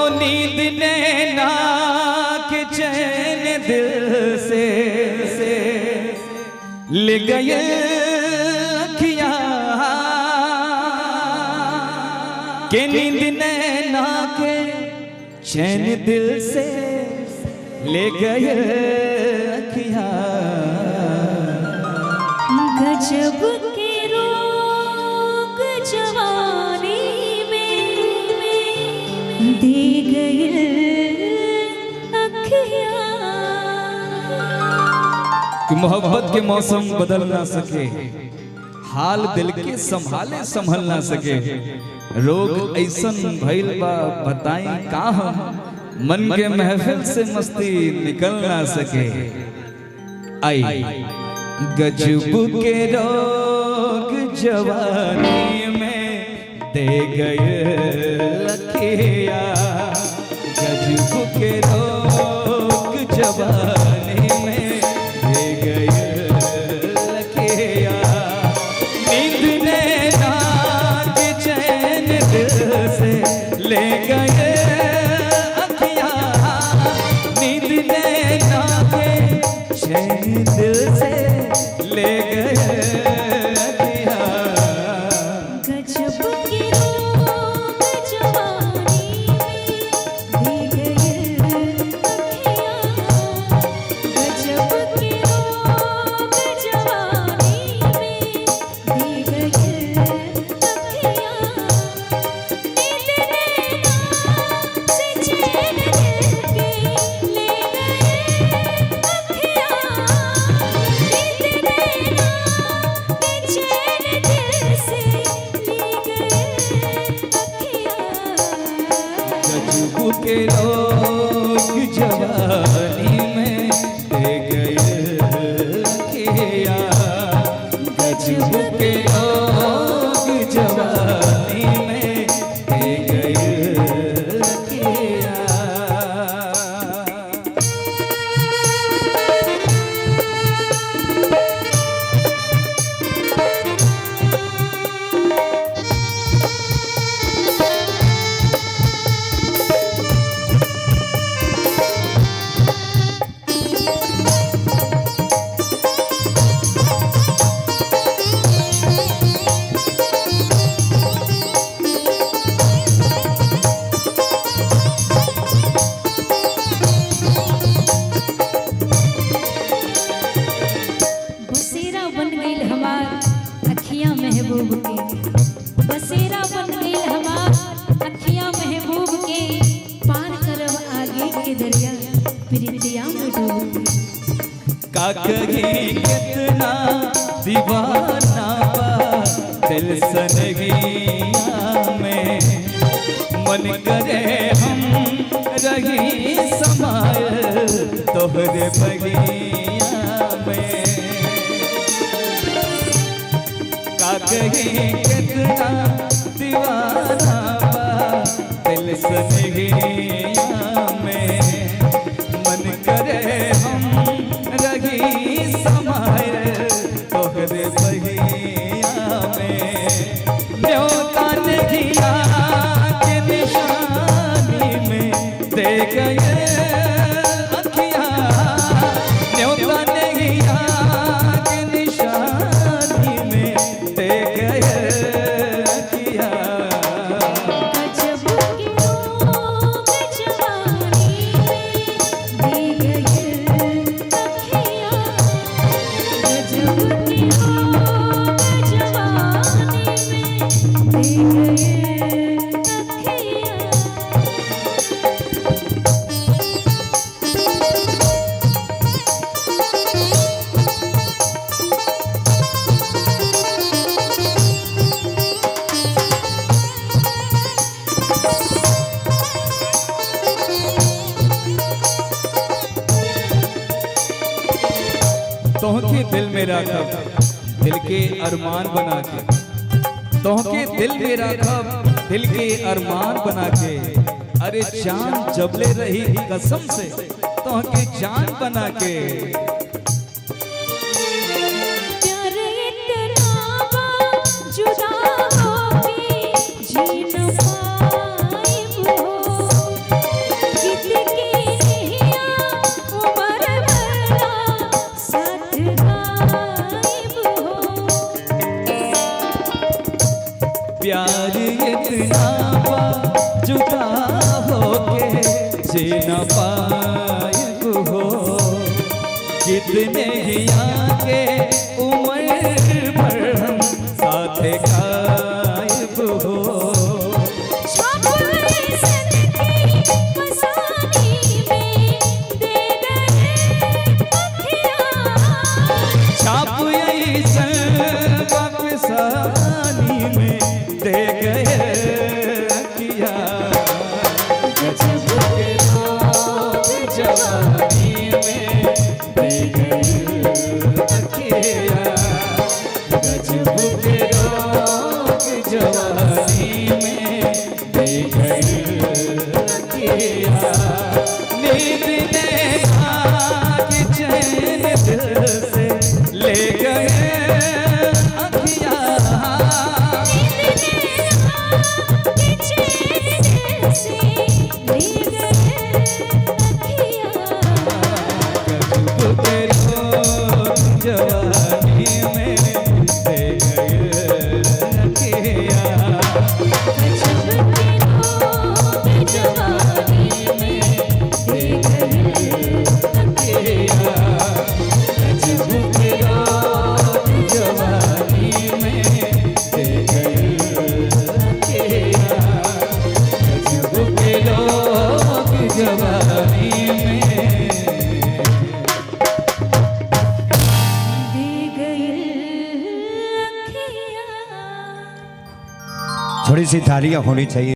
नींद नैना के चैन दिल से ले गए अखियां के नींद नैना के चैन दिल से ले गए अखियां। गजब के रोग जवानी में दे गए अखियां। कि मोहब्बत के मौसम बदल ना सके, हाल दिल के संभाले संभल ना सके। रोग ऐसन भइल बा बताई का हम, मन के महफिल से मस्ती निकल ना सके। आई गजब के रोग जवानी में दे गए लखिया। गजब के रोग जवानी में दे गए लखिया। नींद नैना के चैन दिल से ले गए अखियां। नींद नैना के चैन दिल से ले गए अखियां। गजब के रोग जवानी में दे गए अखियां। गजब के रोग जवानी में दे गए अखियां। नींद नैना से चैन दिल के ले गए अखियां। नींद नैना के चैन दिल से ले गए अखियां। गजब के रोग जवानी में दे गए अखियां। गजब के रोग जवानी में दे गए अखियां। बसेरा बन गईल हमार अखियां महबूब के। बसेरा बन गईल हमार अखियां महबूब के। पार करब आगे के दरिया प्रीतिया में डूब के। का कही कितना दीवाना बा दिल सनगिया में। मन करे हम रही समाये तोहरे बगिया में। का कही कितना दीवाना बा दिल सनगिया में। मन करे हम रही समाये तोहरे बगिया में। न्योता नदिया के निशानी में दे गए अखियां। न्योता नदिया के निशानी में दे गए अखियां। गजब के रोग जवानी में दे गए अखियां। गजब के रोग जवानी में दे गए अखियां। तोहके दिल में राखब दिल के अरमान बना के। तोहके दिल में राखब दिल के अरमान बना के। अरे जान जबले रही कसम से तोहके जान बना के। प्यार इतना बा जुदा होके जी न पाएब हो। जी न पाए हो, कितने ही आगे उम्र पर हम साथ गायब हो। छाप ऐसन बफसानी में दे गए अखिया, गजब के रोग जवानी में दे गए अखिया, गजब के रोग जवानी में दे गए अखिया। नींद ने आग चैन दिल से ले गए अखिया, गजब के रोग जवानी में दे गए अखिया, जवानी में दे गए अखिया, गजब के रोग जवानी में दे गए अखिया, गजब के रोग जवानी में। थोड़ी सी तालियां होनी चाहिए।